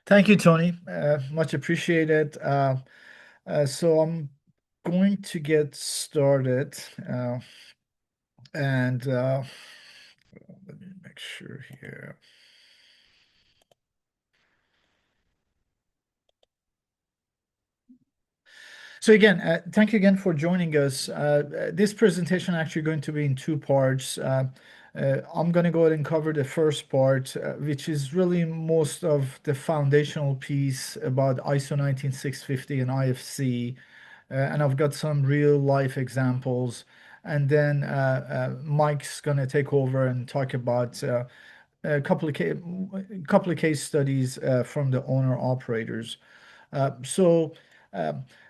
Thank you, Tony. Much appreciated. So I'm going to get started, and let me make sure here. So again, thank you again for joining us. This presentation actually going to be in two parts. I'm going to go ahead and cover the first part, which is really most of the foundational piece about ISO 19650 and IFC. And I've got some real life examples. And then Mike's going to take over and talk about a couple of case studies from the owner operators. So,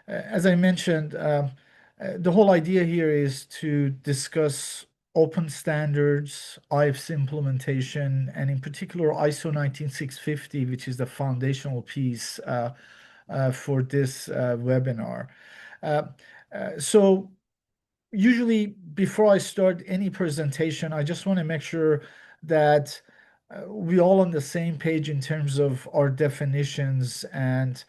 as I mentioned, the whole idea here is to discuss open standards, IFC implementation, and in particular ISO 19650, which is the foundational piece for this webinar. Uh, so usually before I start any presentation, I just want to make sure that we all on the same page in terms of our definitions and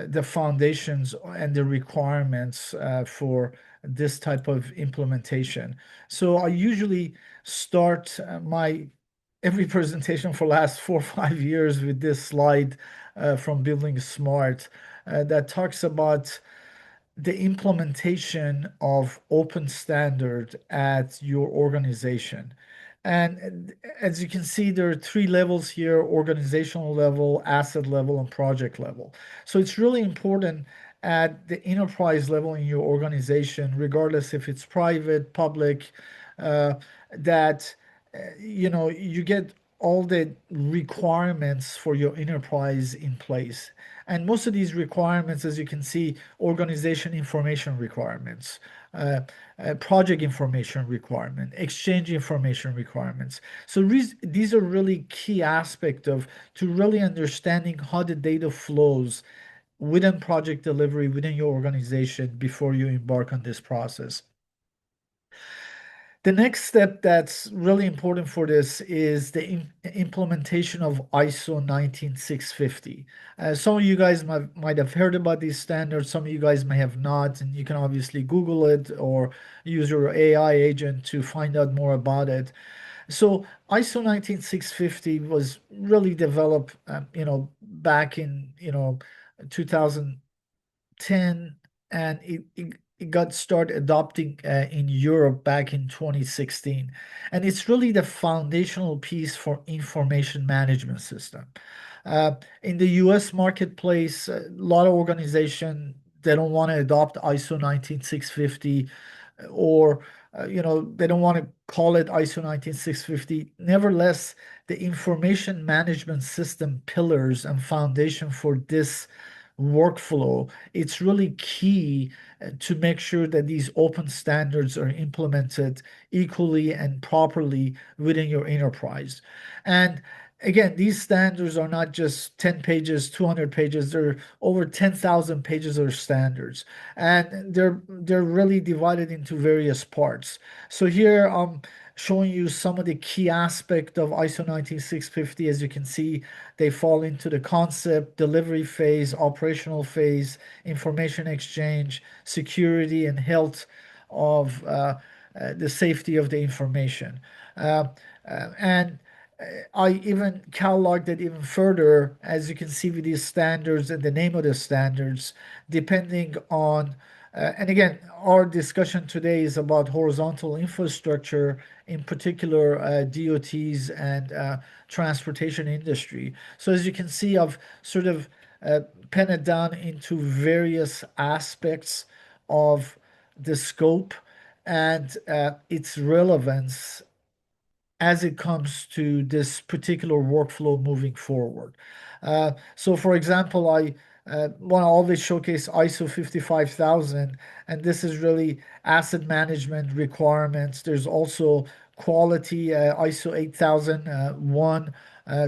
the foundations and the requirements for this type of implementation. So I usually start my every presentation for last 4 or 5 years with this slide from Building Smart that talks about the implementation of open standard at your organization. And as you can see, there are three levels here: organizational level, asset level, and project level. So it's really important at the enterprise level in your organization, regardless if it's private, public, uh, that you get all the requirements for your enterprise in place. And most of these requirements, as you can see, organization information requirements, uh, project information requirement, exchange information requirements. So these are really key aspect of to really understanding how the data flows within project delivery within your organization before you embark on this process. The next step that's really important for this is the implementation of ISO 19650. Some of you guys might have heard about these standards, some of you guys may have not, and you can obviously Google it or use your AI agent to find out more about it. So ISO 19650 was really developed, back in, 2010, and it got started adopting in Europe back in 2016. And it's really the foundational piece for information management system. In the US marketplace, a lot of organization they don't want to adopt ISO 19650 or they don't want to call it ISO 19650. Nevertheless, the information management system pillars and foundation for this workflow, it's really key to make sure that these open standards are implemented equally and properly within your enterprise. And again, these standards are not just 10 pages, 200 pages, they're over 10,000 pages of standards. And they're really divided into various parts. So here I'm showing you some of the key aspect of ISO 19650. As you can see, they fall into the concept, delivery phase, operational phase, information exchange, security, and health of the safety of the information. Uh, and I even cataloged it even further, as you can see with these standards and the name of the standards, depending on, and again, our discussion today is about horizontal infrastructure, in particular DOTs and transportation industry. So as you can see, I've sort of penned it down into various aspects of the scope and its relevance as it comes to this particular workflow moving forward. So, for example, I want to always showcase ISO 55000, and this is really asset management requirements. There's also quality, ISO 8001,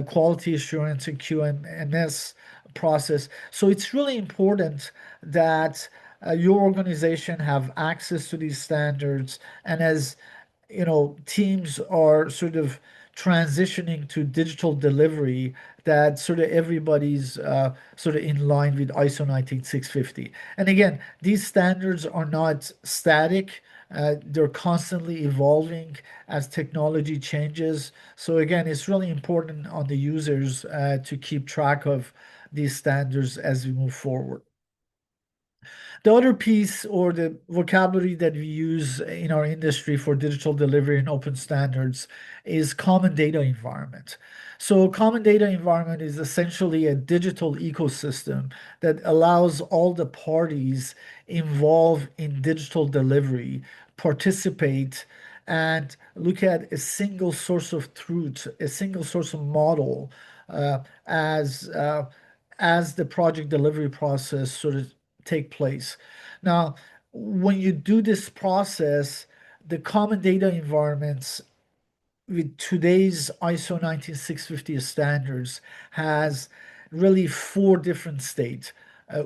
quality assurance and QMS process. So it's really important that your organization have access to these standards, and as teams are sort of transitioning to digital delivery, that sort of everybody's sort of in line with ISO 19650. And again, these standards are not static. They're constantly evolving as technology changes. So again, it's really important on the users to keep track of these standards as we move forward. The other piece or the vocabulary that we use in our industry for digital delivery and open standards is common data environment. So, common data environment is essentially a digital ecosystem that allows all the parties involved in digital delivery participate and look at a single source of truth, a single source of model uh, as uh, as the project delivery process sort of take place. Now, when you do this process, the common data environments with today's ISO 19650 standards has really four different states: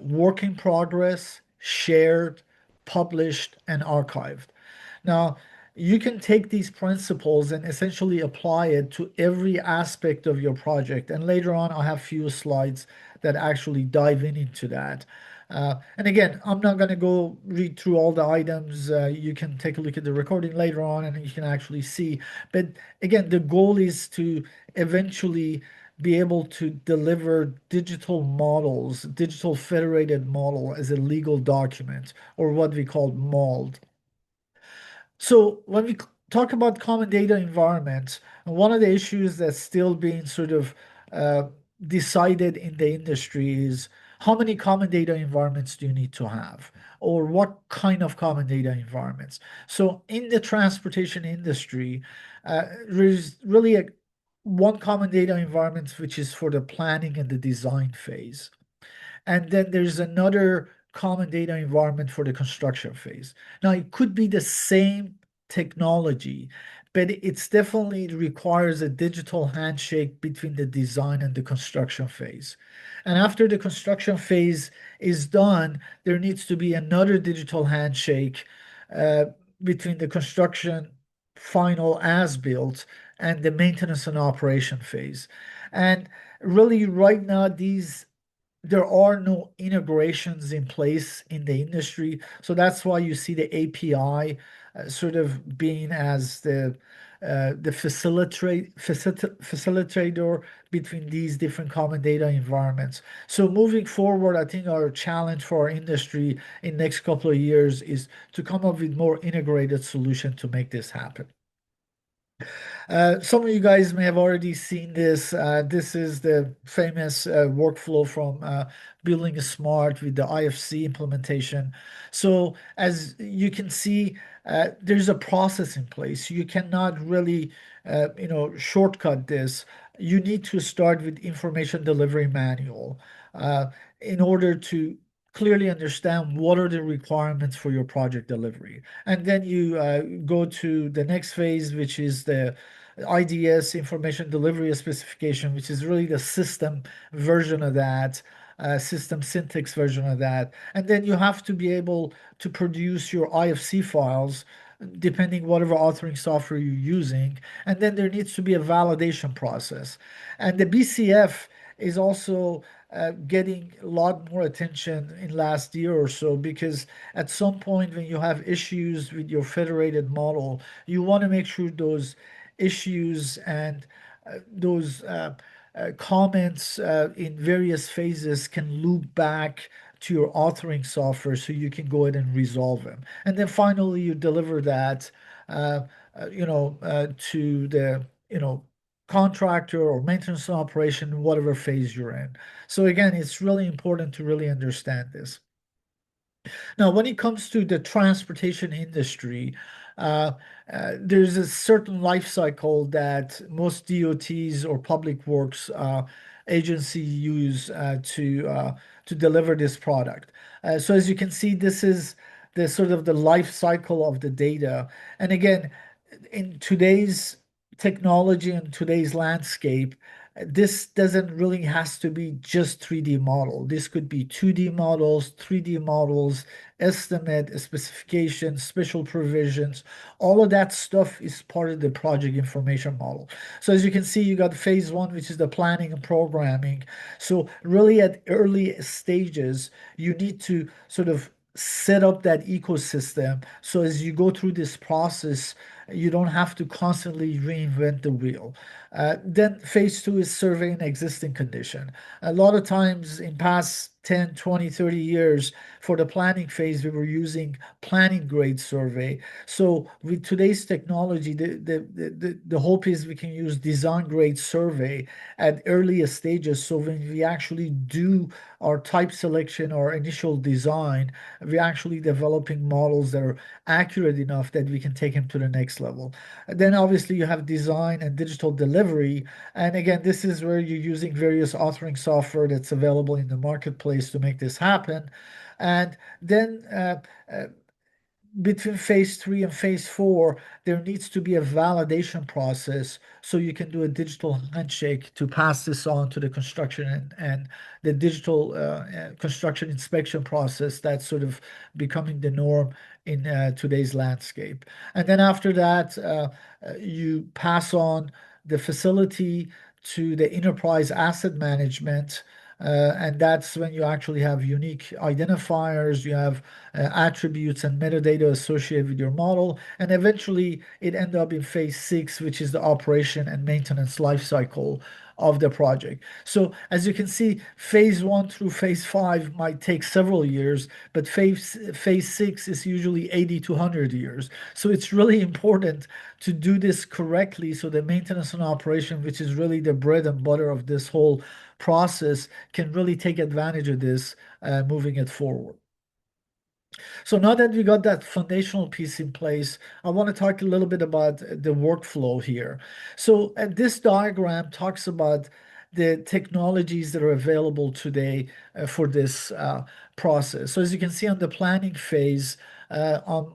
work in progress, shared, published, and archived. Now, you can take these principles and essentially apply it to every aspect of your project. And later on, I'll have few slides that actually dive into that. And again, I'm not going to go read through all the items. You can take a look at the recording later on and you can actually see. But again, the goal is to eventually be able to deliver digital models, digital federated model as a legal document, or what we call MALD. So when we talk about common data environments, one of the issues that's still being sort of uh, decided in the industry is how many common data environments do you need to have, or what kind of common data environments? So in the transportation industry, there's really one common data environment which is for the planning and the design phase. And then there's another common data environment for the construction phase. Now, it could be the same technology, but it's definitely it requires a digital handshake between the design and the construction phase. And after the construction phase is done, there needs to be another digital handshake uh, between the construction final as built and the maintenance and operation phase. And really, right now, these there are no integrations in place in the industry. So that's why you see the API sort of being as the facilitator between these different common data environments. So moving forward, I think our challenge for our industry in next couple of years is to come up with more integrated solution to make this happen. Some of you guys may have already seen this. This is the famous workflow from buildingSMART with the IFC implementation. So as you can see, there's a process in place. You cannot really, shortcut this. You need to start with information delivery manual uh, in order to clearly understand what are the requirements for your project delivery. And then you go to the next phase, which is the IDS, information delivery specification, which is really the system version of that, system syntax version of that. And then you have to be able to produce your IFC files depending whatever authoring software you're using. And then there needs to be a validation process. And the BCF is also getting a lot more attention in last year or so because at some point when you have issues with your federated model, you want to make sure those issues and those comments in various phases can loop back to your authoring software so you can go ahead and resolve them. And then finally, you deliver that, uh, to the, contractor or maintenance operation, whatever phase you're in. So again, it's really important to really understand this. Now, when it comes to the transportation industry, uh, there's a certain life cycle that most DOTs or public works agency use to deliver this product. So as you can see, this is the sort of the life cycle of the data. And again, in today's technology and today's landscape, this doesn't really has to be just 3D model. This could be 2D models, 3D models, estimate, specification, special provisions. All of that stuff is part of the project information model. So as you can see, you got phase one, which is the planning and programming. So really at early stages, you need to sort of set up that ecosystem. So as you go through this process, you don't have to constantly reinvent the wheel. Then phase two is surveying existing condition. A lot of times in past 10, 20, 30 years for the planning phase, we were using planning grade survey. So with today's technology, the hope is we can use design grade survey at earlier stages. So when we actually do our type selection or initial design, we're actually developing models that are accurate enough that we can take them to the next level. And then obviously you have design and digital delivery. And again, this is where you're using various authoring software that's available in the marketplace to make this happen. And then between phase three and phase four, there needs to be a validation process so you can do a digital handshake to pass this on to the construction and the digital construction inspection process that's sort of becoming the norm in today's landscape. And then after that, you pass on the facility to the enterprise asset management. And that's when you actually have unique identifiers, you have attributes and metadata associated with your model. And eventually it end up in phase six, which is the operation and maintenance lifecycle of the project. So as you can see, phase one through phase five might take several years, but phase six is usually 80 to 100 years. So it's really important to do this correctly so the maintenance and operation, which is really the bread and butter of this whole process, can really take advantage of this moving it forward. So now that we got that foundational piece in place, I want to talk a little bit about the workflow here. So this diagram talks about the technologies that are available today for this process. So as you can see on the planning phase, I'm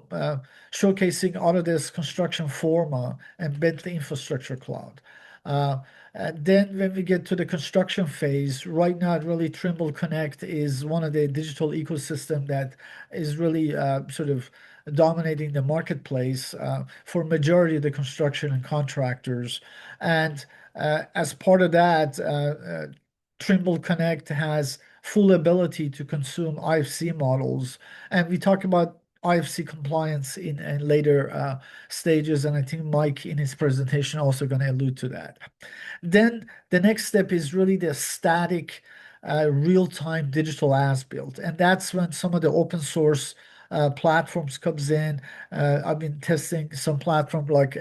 showcasing Autodesk Construction Forma and Bentley Infrastructure Cloud. Uh, and then when we get to the construction phase, right now, really Trimble Connect is one of the digital ecosystem that is really sort of dominating the marketplace for majority of the construction and contractors. And as part of that, Trimble Connect has full ability to consume IFC models. And we talk about IFC compliance in later stages, and I think Mike in his presentation also going to allude to that. Then the next step is really the static real-time digital as-built, and that's when some of the open source platforms comes in. I've been testing some platform like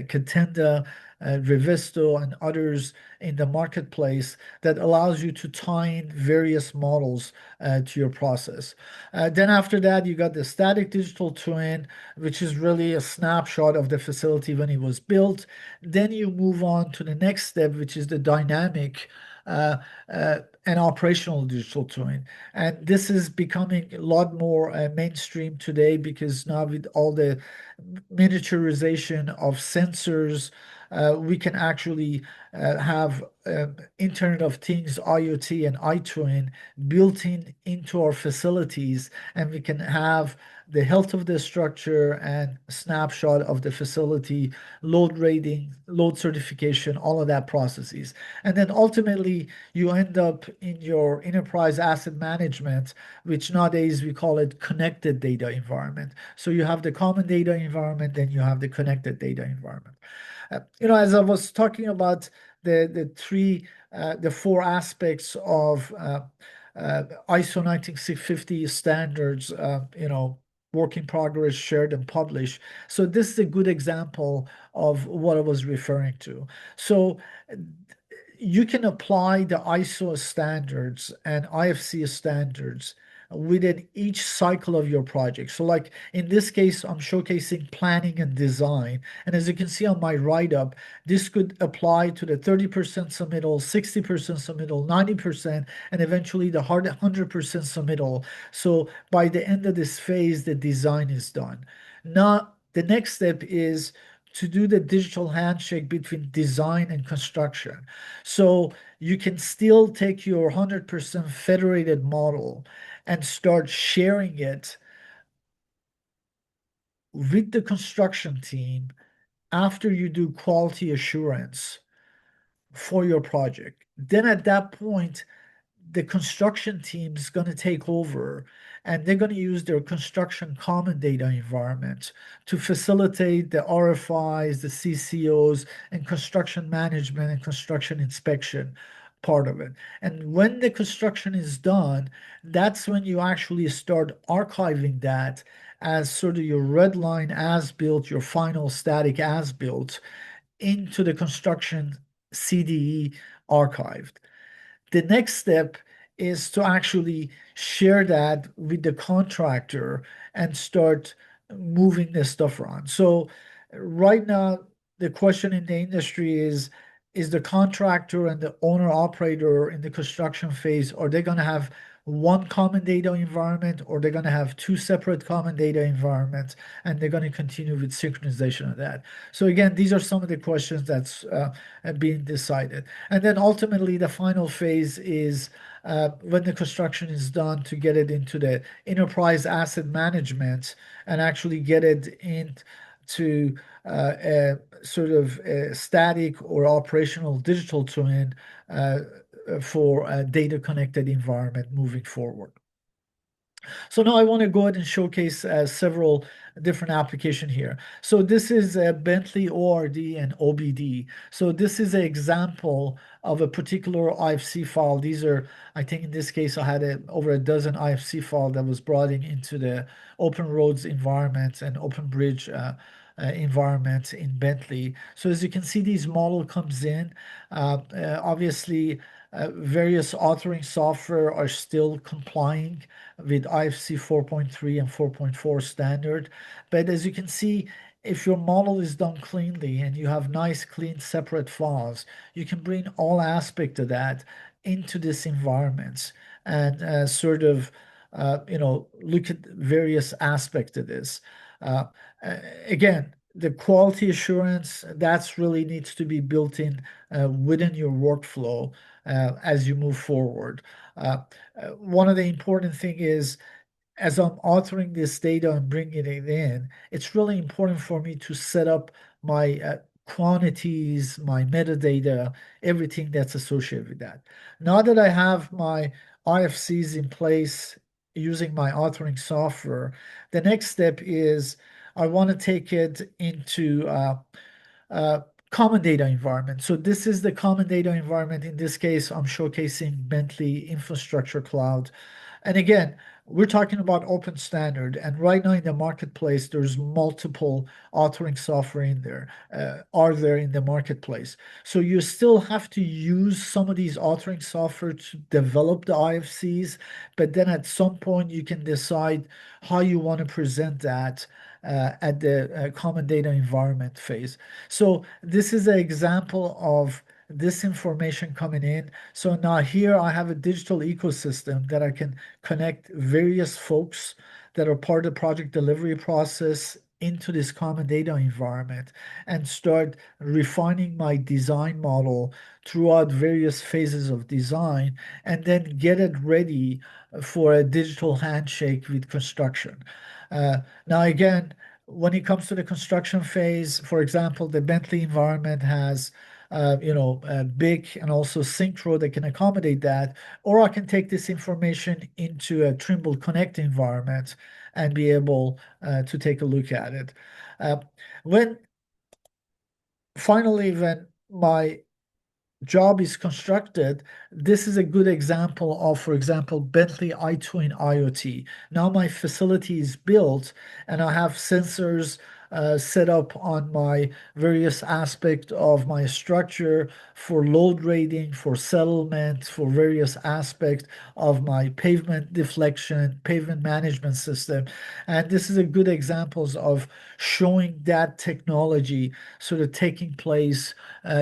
Catenda, Revisto, and others in the marketplace that allows you to tie in various models to your process. Then after that, you got the static digital twin, which is really a snapshot of the facility when it was built. Then you move on to the next step, which is the dynamic uh, and operational digital twin. And this is becoming a lot more mainstream today because now with all the miniaturization of sensors, we can actually have Internet of Things, IoT, and iTwin built in into our facilities, and we can have the health of the structure and snapshot of the facility, load rating, load certification, all of that processes. And then ultimately, you end up in your enterprise asset management, which nowadays we call it connected data environment. So you have the common data environment, then you have the connected data environment. As I was talking about the four aspects of ISO 19650 standards, work in progress, shared and published. So this is a good example of what I was referring to. So you can apply the ISO standards and IFC standards within each cycle of your project. So like in this case, I'm showcasing planning and design. And as you can see on my write-up, this could apply to the 30% submittal, 60% submittal, 90%, and eventually the 100% submittal. So by the end of this phase, the design is done. Now, the next step is to do the digital handshake between design and construction. So you can still take your 100% federated model and start sharing it with the construction team after you do quality assurance for your project. Then at that point, the construction team is going to take over and they're going to use their construction common data environment to facilitate the RFIs, the CCOs, and construction management and construction inspection part of it. And when the construction is done, that's when you actually start archiving that as sort of your red line as built, your final static as built into the construction CDE archived. The next step is to actually share that with the contractor and start moving this stuff around. So right now, the question in the industry is the contractor and the owner operator in the construction phase, are they going to have one common data environment or they're going to have two separate common data environments and they're going to continue with synchronization of that. So again, these are some of the questions that's being decided. And then ultimately, the final phase is when the construction is done to get it into the enterprise asset management and actually get it into a sort of a static or operational digital twin for a data connected environment moving forward. So now I want to go ahead and showcase several different application here. So this is a Bentley ORD and OBD. So this is an example of a particular IFC file. These are, I think in this case, I had over a dozen IFC file that was brought into the open roads environment and open bridge environment in Bentley. So as you can see, these model comes in. Obviously, various authoring software are still complying with IFC 4.3 and 4.4 standard. But as you can see, if your model is done cleanly and you have nice, clean, separate files, you can bring all aspect of that into this environment and sort of, look at various aspects of this. Uh, Again, the quality assurance, that's really needs to be built in within your workflow as you move forward. One of the important thing is as I'm authoring this data and bringing it in, it's really important for me to set up my quantities, my metadata, everything that's associated with that. Now that I have my IFCs in place using my authoring software, the next step is I want to take it into uh, common data environment. So this is the common data environment. In this case, I'm showcasing Bentley Infrastructure Cloud. And again, we're talking about open standard. And right now in the marketplace, there's multiple authoring software in there, are there in the marketplace. So you still have to use some of these authoring software to develop the IFCs, but then at some point you can decide how you want to present that at the common data environment phase. So this is an example of this information coming in. So now here I have a digital ecosystem that I can connect various folks that are part of the project delivery process into this common data environment and start refining my design model throughout various phases of design and then get it ready for a digital handshake with construction. Now, again, when it comes to the construction phase, for example, the Bentley environment has big and also Synchro that can accommodate that, or I can take this information into a Trimble Connect environment and be able to take a look at it. Uh, when finally, when my job is constructed, this is a good example of, for example, Bentley iTwin IoT. Now my facility is built and I have sensors set up on my various aspects of my structure for load rating, for settlement, for various aspects of my pavement deflection, pavement management system. And this is a good examples of showing that technology sort of taking place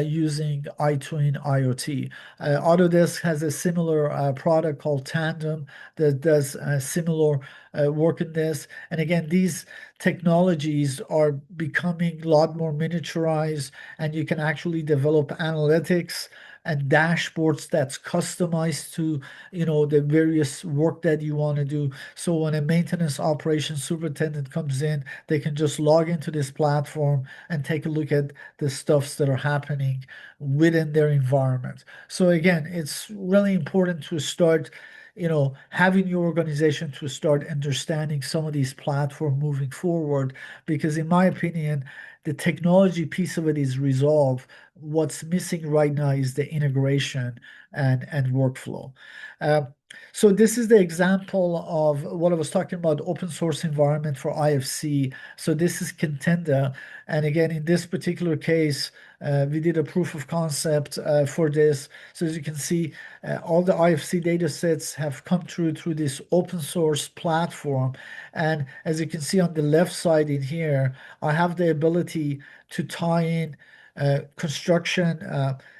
using iTwin IoT. Autodesk has a similar product called Tandem that does similar work in this. And again, these technologies are becoming a lot more miniaturized, and you can actually develop analytics and dashboards that's customized to, the various work that you want to do. So when a maintenance operations superintendent comes in, they can just log into this platform and take a look at the stuffs that are happening within their environment. So again, it's really important to start, having your organization to start understanding some of these platforms moving forward, because in my opinion, the technology piece of it is resolved. What's missing right now is the integration and workflow. Uh, so this is the example of what I was talking about, open source environment for IFC. So this is Contenda. And again, in this particular case, we did a proof of concept for this. So as you can see, all the IFC data sets have come through this open source platform. And as you can see on the left side in here, I have the ability to tie in construction,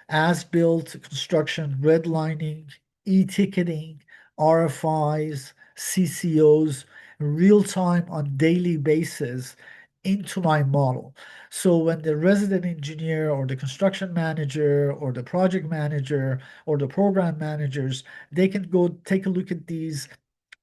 as built construction, redlining, e-ticketing, RFIs, CCOs, real time on daily basis into my model. So when the resident engineer or the construction manager or the project manager or the program managers, they can go take a look at these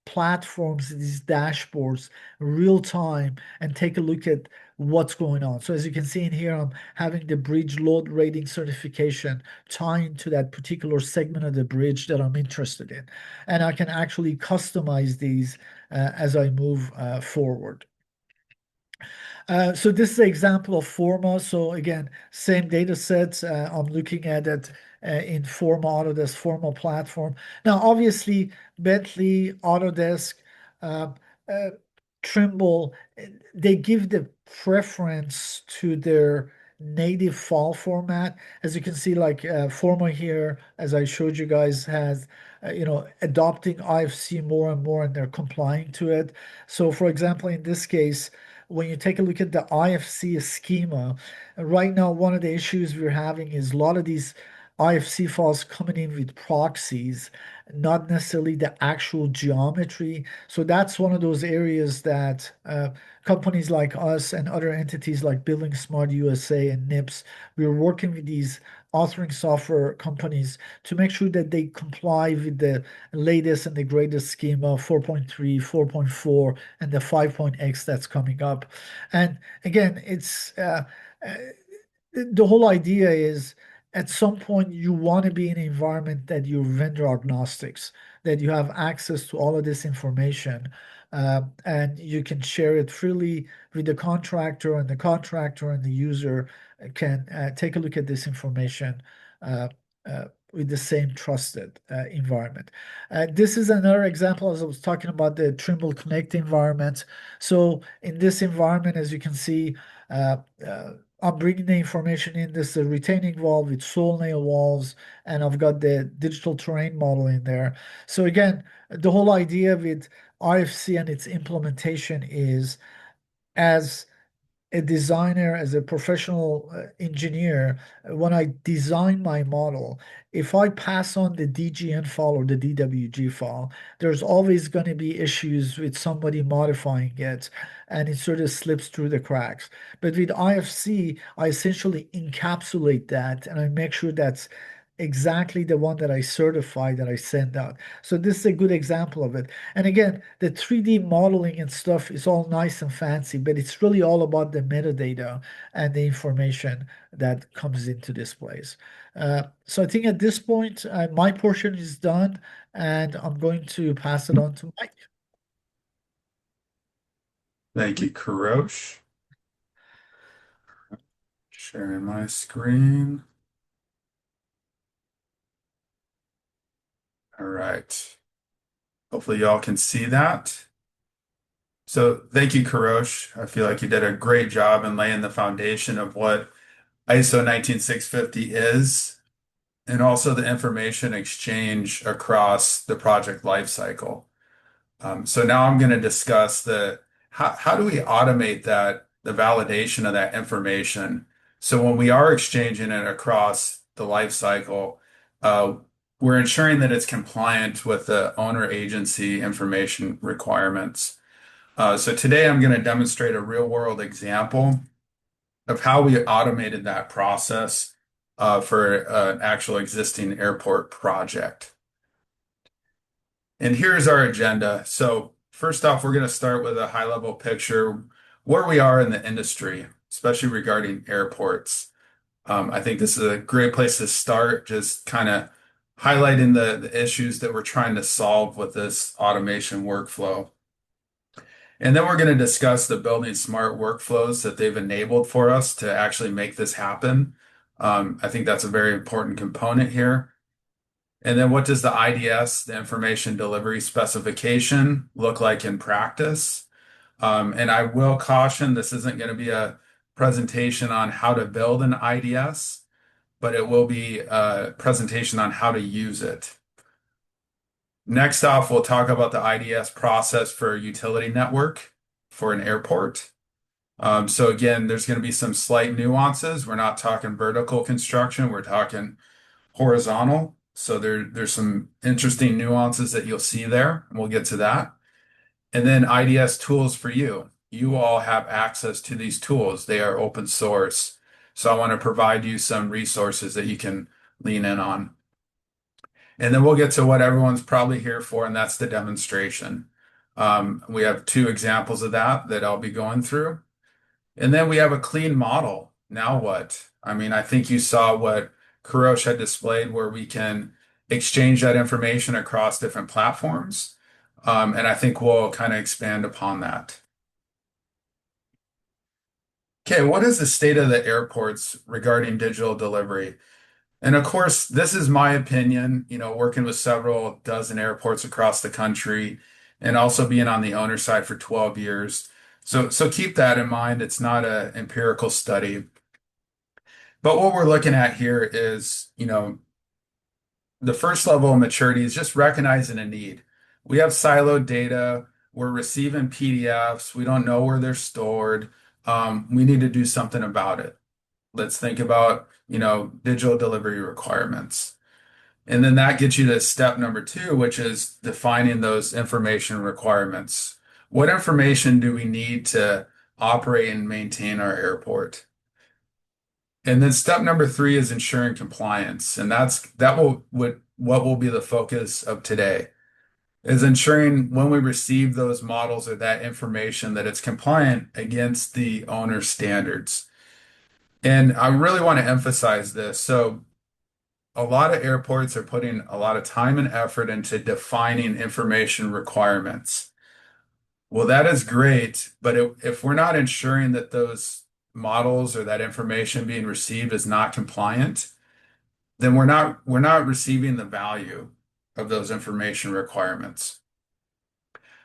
platforms, these dashboards, real time, and take a look at what's going on. So as you can see in here, I'm having the bridge load rating certification tying to that particular segment of the bridge that I'm interested in. And I can actually customize these as I move forward. So this is an example of Forma. So again, same data sets. I'm looking at it in Forma Autodesk Forma platform. Now, obviously, Bentley, Autodesk, uh, uh, Trimble, they give the preference to their native file format. As you can see, like Forma here, as I showed you guys, has adopting IFC more and more, and they're complying to it. So, for example, in this case, when you take a look at the IFC schema, right now, one of the issues we're having is a lot of these IFC files coming in with proxies, not necessarily the actual geometry. So that's one of those areas that companies like us and other entities like buildingSMART USA and NIPS, we're working with these authoring software companies to make sure that they comply with the latest and the greatest schema 4.3, 4.4, and the 5.x that's coming up. And again, it's uh, the whole idea is at some point you want to be in an environment that you're vendor agnostics, that you have access to all of this information, and you can share it freely with the contractor, and the contractor and the user can take a look at this information uh, with the same trusted environment. This is another example, as I was talking about the Trimble Connect environment. So in this environment, as you can see, uh, uh, I'm bringing the information in. This is a retaining wall with soil nail walls, and I've got the digital terrain model in there. So again, the whole idea with IFC and its implementation is, as a designer, as a professional engineer, when I design my model, if I pass on the DGN file or the DWG file, there's always going to be issues with somebody modifying it, and it sort of slips through the cracks. But with IFC, I essentially encapsulate that, and I make sure that's exactly the one that I certify that I send out. So this is a good example of it. And again, the 3D modeling and stuff is all nice and fancy, but it's really all about the metadata and the information that comes into this place. So I think at this point, my portion is done, and I'm going to pass it on to Mike. Thank you, Kourosh. Sharing my screen. All right. Hopefully y'all can see that. So thank you, Kourosh. I feel like you did a great job in laying the foundation of what ISO 19650 is, and also the information exchange across the project lifecycle. So now I'm going to discuss the how do we automate that, the validation of that information. So when we are exchanging it across the life cycle, uh, we're ensuring that it's compliant with the owner agency information requirements. So today I'm going to demonstrate a real world example of how we automated that process for an actual existing airport project. And here's our agenda. So first off, we're going to start with a high level picture where we are in the industry, especially regarding airports. I think this is a great place to start, just kind of highlighting the issues that we're trying to solve with this automation workflow. And then we're going to discuss the building smart workflows that they've enabled for us to actually make this happen. I think that's a very important component here. And then what does the IDS, the information delivery specification, look like in practice? And I will caution this isn't going to be a presentation on how to build an IDS, but it will be a presentation on how to use it. Next off, we'll talk about the IDS process for a utility network for an airport. So again, there's going to be some slight nuances. We're not talking vertical construction, we're talking horizontal. So there's some interesting nuances that you'll see there, and we'll get to that. And then IDS tools for you. You all have access to these tools. They are open source. So I want to provide you some resources that you can lean in on. And then we'll get to what everyone's probably here for, and that's the demonstration. We have two examples of that I'll be going through. And then we have a clean model. Now what? I mean, I think you saw what Kourosh had displayed where we can exchange that information across different platforms. And I think we'll kind of expand upon that. Okay, what is the state of the airports regarding digital delivery? And of course, this is my opinion, working with several dozen airports across the country and also being on the owner side for 12 years. So keep that in mind. It's not an empirical study. But what we're looking at here is, the first level of maturity is just recognizing a need. We have siloed data. We're receiving PDFs. We don't know where they're stored. We need to do something about it. Let's think about, digital delivery requirements. And then that gets you to step number two, which is defining those information requirements. What information do we need to operate and maintain our airport? And then step number three is ensuring compliance. And what will be the focus of today is ensuring when we receive those models or that information that it's compliant against the owner standards. And I really want to emphasize this. So a lot of airports are putting a lot of time and effort into defining information requirements. Well, that is great, but if we're not ensuring that those models or that information being received is not compliant, then we're not receiving the value of those information requirements.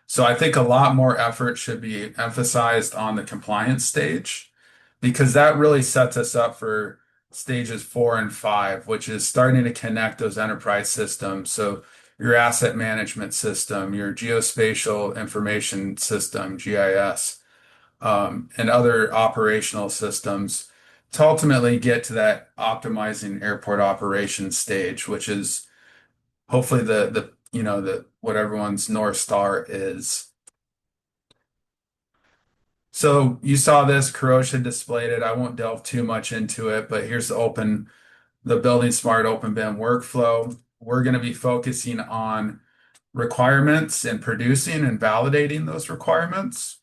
So I think a lot more effort should be emphasized on the compliance stage because that really sets us up for stages 4 and 5, which is starting to connect those enterprise systems. So your asset management system, your geospatial information system, GIS, and other operational systems to ultimately get to that optimizing airport operations stage, which is hopefully the what everyone's North Star is. So you saw this, Kourosh had displayed it. I won't delve too much into it, but here's the Building Smart Open BIM workflow. We're going to be focusing on requirements and producing and validating those requirements.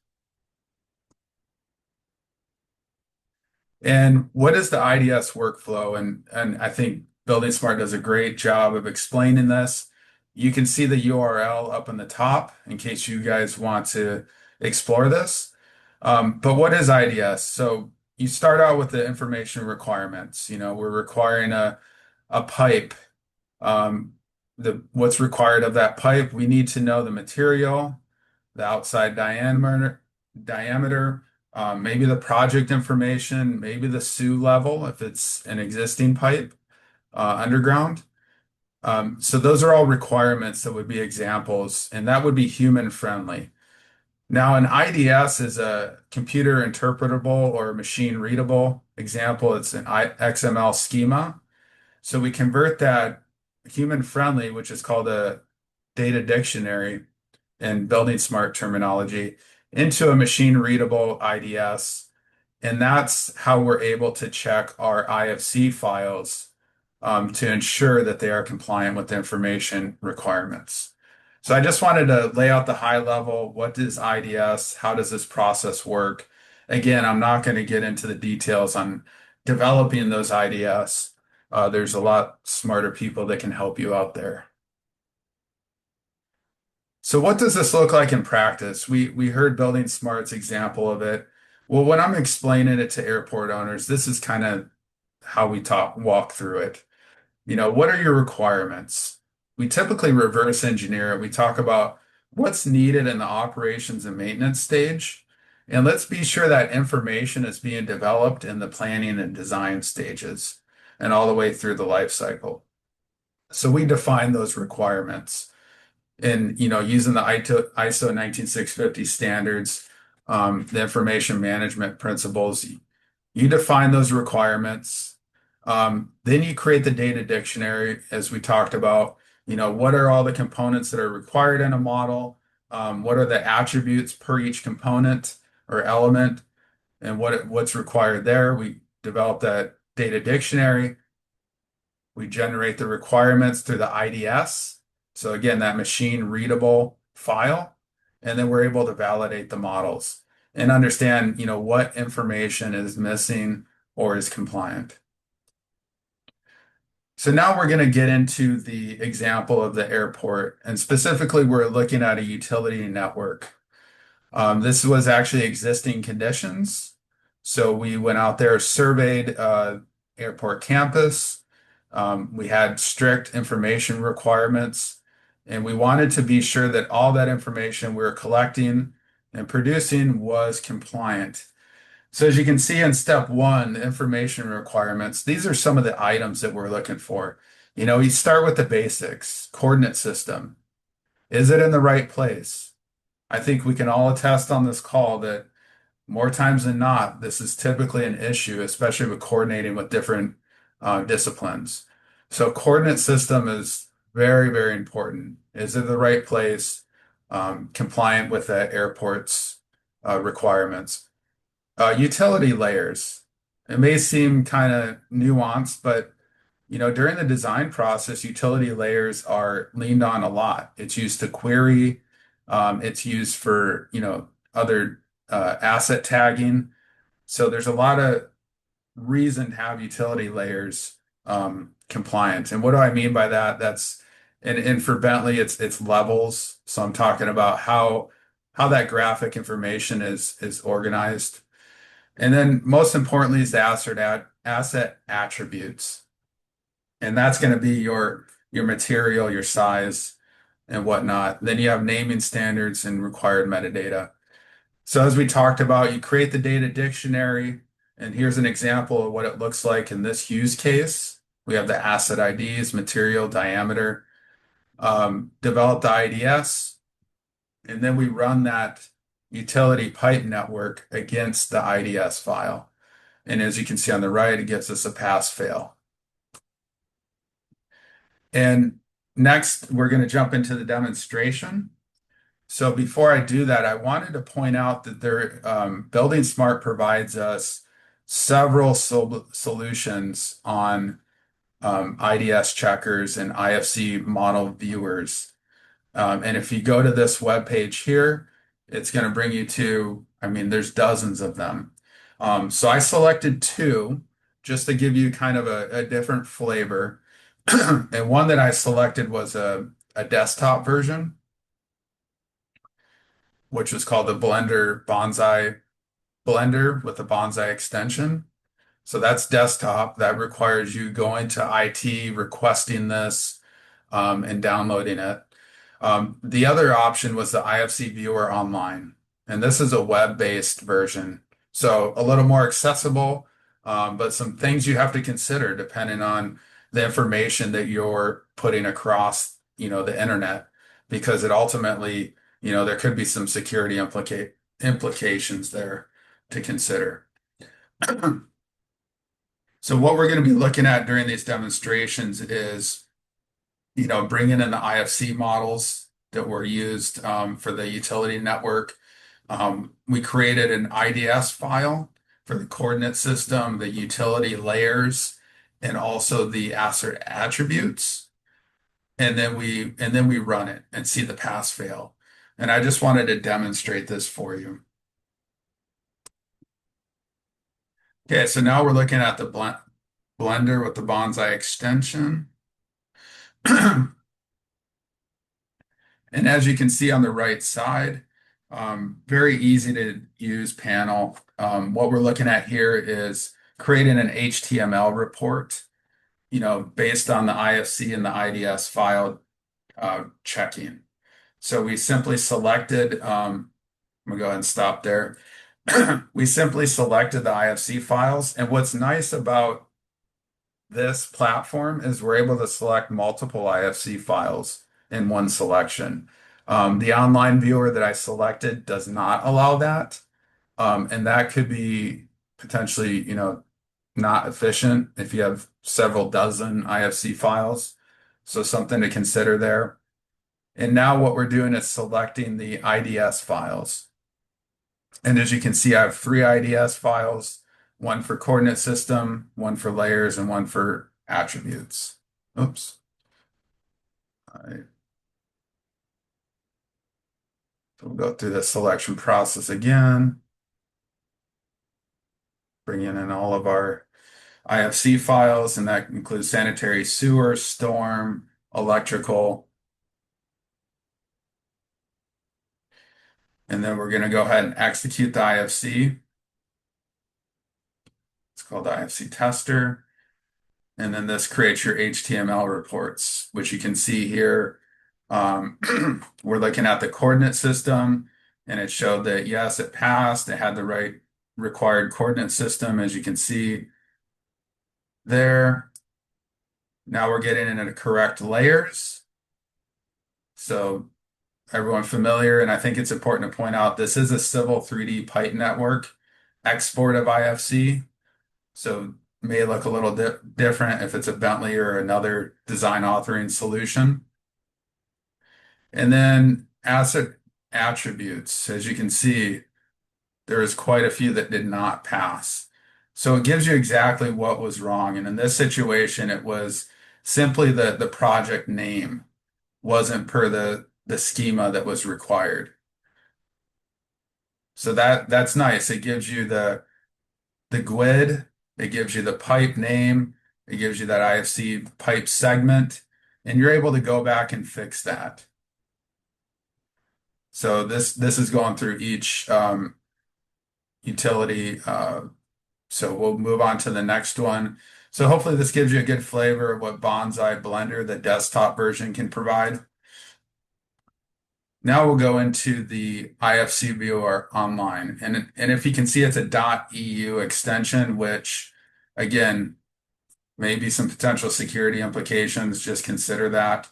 And what is the IDS workflow? And I think Building Smart does a great job of explaining this. You can see the URL up in the top in case you guys want to explore this. But what is IDS? So you start out with the information requirements. We're requiring a pipe. What's required of that pipe, we need to know the material, the outside diameter, maybe the project information, maybe the SU level if it's an existing pipe underground. So those are all requirements that would be examples, and that would be human friendly. Now, an IDS is a computer interpretable or machine readable example. It's an XML schema. So we convert that human friendly, which is called a data dictionary in building smart terminology, into a machine readable IDS. And that's how we're able to check our IFC files to ensure that they are compliant with the information requirements. So I just wanted to lay out the high level. What is IDS? How does this process work? Again, I'm not going to get into the details on developing those IDS. There's a lot smarter people that can help you out there. So what does this look like in practice? We heard Building Smart's example of it. Well, when I'm explaining it to airport owners, this is kind of how we walk through it. What are your requirements? We typically reverse engineer it. We talk about what's needed in the operations and maintenance stage. And let's be sure that information is being developed in the planning and design stages and all the way through the life cycle. So we define those requirements and using the ISO 19650 standards, the information management principles, you define those requirements. Then you create the data dictionary, as we talked about. What are all the components that are required in a model? What are the attributes per each component or element, and what's required there? We develop that data dictionary. We generate the requirements through the IDS. So again, that machine readable file, and then we're able to validate the models and understand, what information is missing or is compliant. So now we're going to get into the example of the airport, and specifically we're looking at a utility network. This was actually existing conditions. So we went out there, surveyed airport campus. We had strict information requirements, and we wanted to be sure that all that information we were collecting and producing was compliant. So as you can see in step one, the information requirements, these are some of the items that we're looking for. You start with the basics, coordinate system. Is it in the right place? I think we can all attest on this call that more times than not, this is typically an issue, especially with coordinating with different disciplines. So coordinate system is very, very important. Is it the right place, compliant with the airport's requirements? Utility layers. It may seem kind of nuanced, but during the design process, utility layers are leaned on a lot. It's used to query. It's used for, other asset tagging. So there's a lot of reason to have utility layers compliant. And what do I mean by that? And for Bentley, it's levels. So I'm talking about how that graphic information is organized. And then most importantly is the asset attributes. And that's going to be your material, your size, and whatnot. Then you have naming standards and required metadata. So as we talked about, you create the data dictionary, and here's an example of what it looks like in this use case. We have the asset IDs, material, diameter, develop the IDS, and then we run that utility pipe network against the IDS file. And as you can see on the right, it gives us a pass-fail. And next, we're going to jump into the demonstration. So before I do that, I wanted to point out that Building Smart provides us several solutions on IDS checkers and IFC model viewers. And if you go to this web page here, it's going to bring you to, there's dozens of them. So I selected two just to give you kind of a different flavor. And one that I selected was a desktop version, which was called the Blender Bonsai Blender with a Bonsai extension. So that's desktop. That requires you going to IT, requesting this, and downloading it. The other option was the IFC Viewer Online, and this is a web-based version. So a little more accessible, but some things you have to consider depending on the information that you're putting across, the internet, because it ultimately, there could be some security implications there to consider. So what we're going to be looking at during these demonstrations is, bringing in the IFC models that were used for the utility network. We created an IDS file for the coordinate system, the utility layers, and also the asset attributes. And then we run it and see the pass fail. And I just wanted to demonstrate this for you. Okay, so now we're looking at the blender with the bonsai extension. And as you can see on the right side, very easy to use panel. What we're looking at here is creating an HTML report, based on the IFC and the IDS file checking. So we simply selected, I'm gonna go ahead and stop there. We simply selected the IFC files. And what's nice about this platform is we're able to select multiple IFC files in one selection. The online viewer that I selected does not allow that. And that could be potentially, not efficient if you have several dozen IFC files. So something to consider there. And now what we're doing is selecting the IDS files. And as you can see, I have 3 IDS files, one for coordinate system, one for layers, and one for attributes. Oops. All right. So we'll go through the selection process again, bringing in all of our IFC files, and that includes sanitary sewer, storm, electrical. And then we're going to go ahead and execute the IFC. It's called IFC tester. And then this creates your HTML reports, which you can see here. We're looking at the coordinate system, and it showed that, yes, it passed. It had the right required coordinate system, as you can see there. Now we're getting into the correct layers. So everyone familiar, and I think it's important to point out, this is a Civil 3D pipe network export of IFC. So it may look a little different if it's a Bentley or another design authoring solution. And then asset attributes, as you can see, there is quite a few that did not pass. So it gives you exactly what was wrong. And in this situation, it was simply the project name wasn't per the schema that was required. So that's nice. It gives you the GUID, it gives you the pipe name, it gives you that IFC pipe segment, and you're able to go back and fix that. So this is going through each utility. So we'll move on to the next one. So hopefully this gives you a good flavor of what Bonsai Blender, the desktop version, can provide. Now we'll go into the IFC viewer online. And if you can see, it's a .eu extension, which, again, maybe some potential security implications. Just consider that.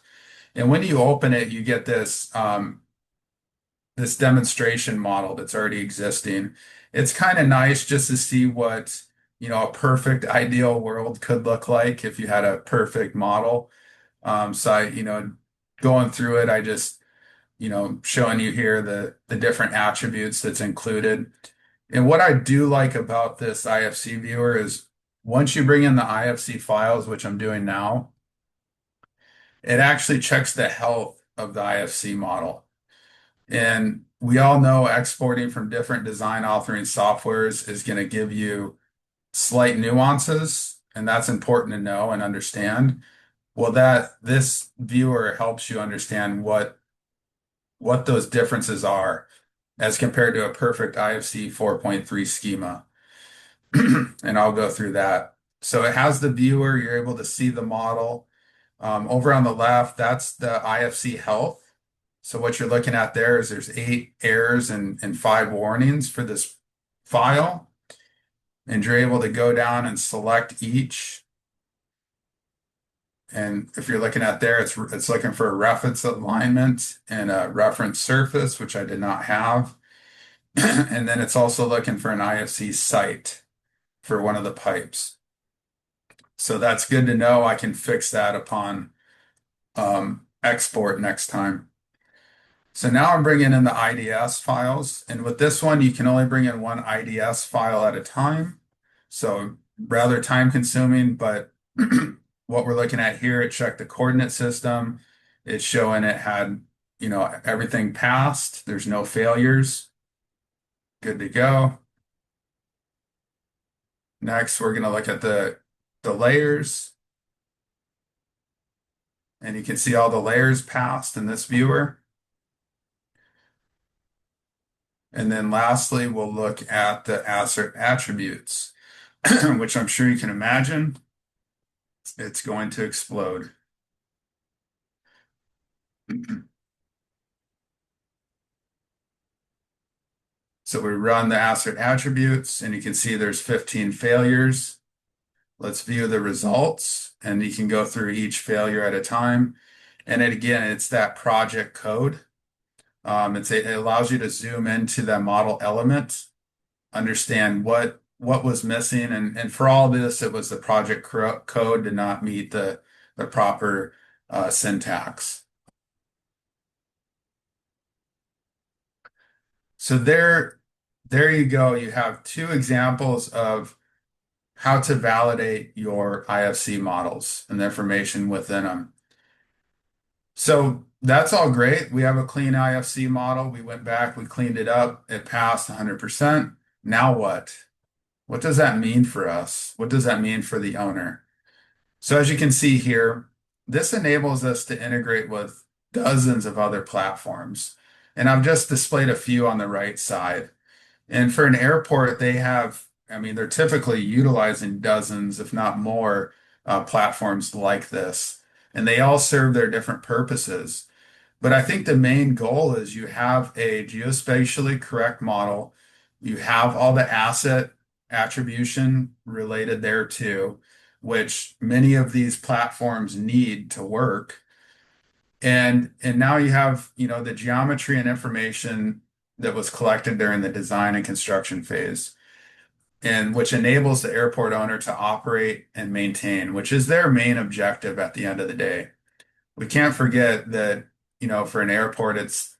And when you open it, you get this this demonstration model that's already existing. It's kind of nice just to see what, a perfect ideal world could look like if you had a perfect model. So going through it, I just, showing you here the different attributes that's included. And what I do like about this IFC viewer is once you bring in the IFC files, which I'm doing now, it actually checks the health of the IFC model. And we all know exporting from different design authoring softwares is going to give you slight nuances, and that's important to know and understand. Well, this viewer helps you understand what those differences are as compared to a perfect IFC 4.3 schema. And I'll go through that. So it has the viewer, you're able to see the model. Over on the left, that's the IFC health. So what you're looking at there is there's 8 errors and 5 warnings for this file. And you're able to go down and select each. And if you're looking at there, it's looking for a reference alignment and a reference surface, which I did not have. And then it's also looking for an IFC site for one of the pipes. So that's good to know. I can fix that upon export next time. So now I'm bringing in the IDS files, and with this one, you can only bring in one IDS file at a time. So rather time consuming, but what we're looking at here, it checked the coordinate system. It's showing it had, everything passed. There's no failures. Good to go. Next, we're going to look at the layers, and you can see all the layers passed in this viewer. And then lastly, we'll look at the asset attributes, which I'm sure you can imagine, it's going to explode. So we run the asset attributes, and you can see there's 15 failures. Let's view the results, and you can go through each failure at a time. And again, it's that project code. It allows you to zoom into the model element, understand what was missing, and for all this, it was the project code did not meet the proper syntax. So there you go. You have two examples of how to validate your IFC models and the information within them. So that's all great. We have a clean IFC model. We went back, we cleaned it up. It passed 100%. Now what? What does that mean for us? What does that mean for the owner? So as you can see here, this enables us to integrate with dozens of other platforms. And I've just displayed a few on the right side. And for an airport, they have, I mean, they're typically utilizing dozens, if not more, platforms like this. And they all serve their different purposes. But I think the main goal is you have a geospatially correct model, you have all the asset attribution related there too, which many of these platforms need to work. And now you have, the geometry and information that was collected during the design and construction phase, and which enables the airport owner to operate and maintain, which is their main objective at the end of the day. We can't forget that, for an airport, it's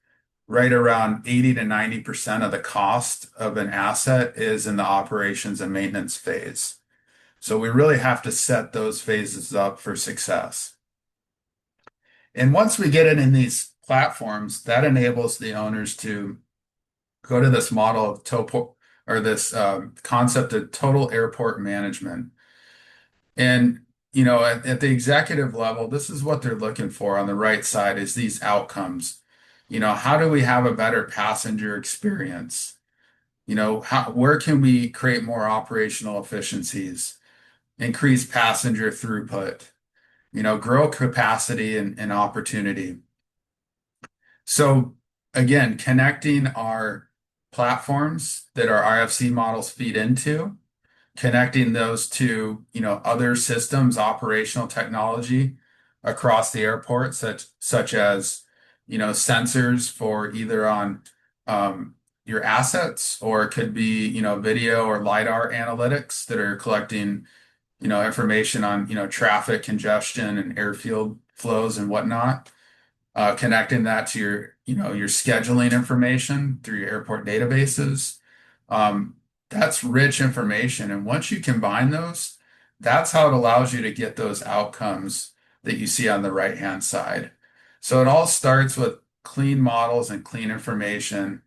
right around 80 to 90% of the cost of an asset is in the operations and maintenance phase. So we really have to set those phases up for success. And once we get it in these platforms, that enables the owners to go to this model of topo or this concept of total airport management. And at the executive level, this is what they're looking for on the right side is these outcomes. How do we have a better passenger experience? Where can we create more operational efficiencies, increase passenger throughput, grow capacity and opportunity. So again, connecting our platforms that our IFC models feed into, connecting those to, other systems, operational technology across the airport, such as, sensors for either on your assets, or it could be, video or LiDAR analytics that are collecting, information on, traffic congestion and airfield flows and whatnot. Connecting that to your scheduling information through your airport databases. That's rich information. And once you combine those, that's how it allows you to get those outcomes that you see on the right-hand side. So it all starts with clean models and clean information.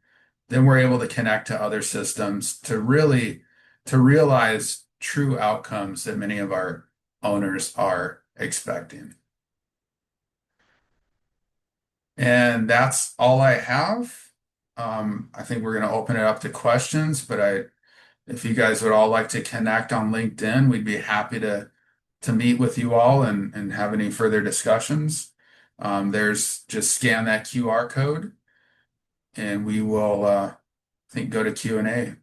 Then we're able to connect to other systems to realize true outcomes that many of our owners are expecting. And that's all I have. I think we're going to open it up to questions, but if you guys would all like to connect on LinkedIn, we'd be happy to meet with you all and have any further discussions. Just scan that QR code, and we will, I think, go to Q&A.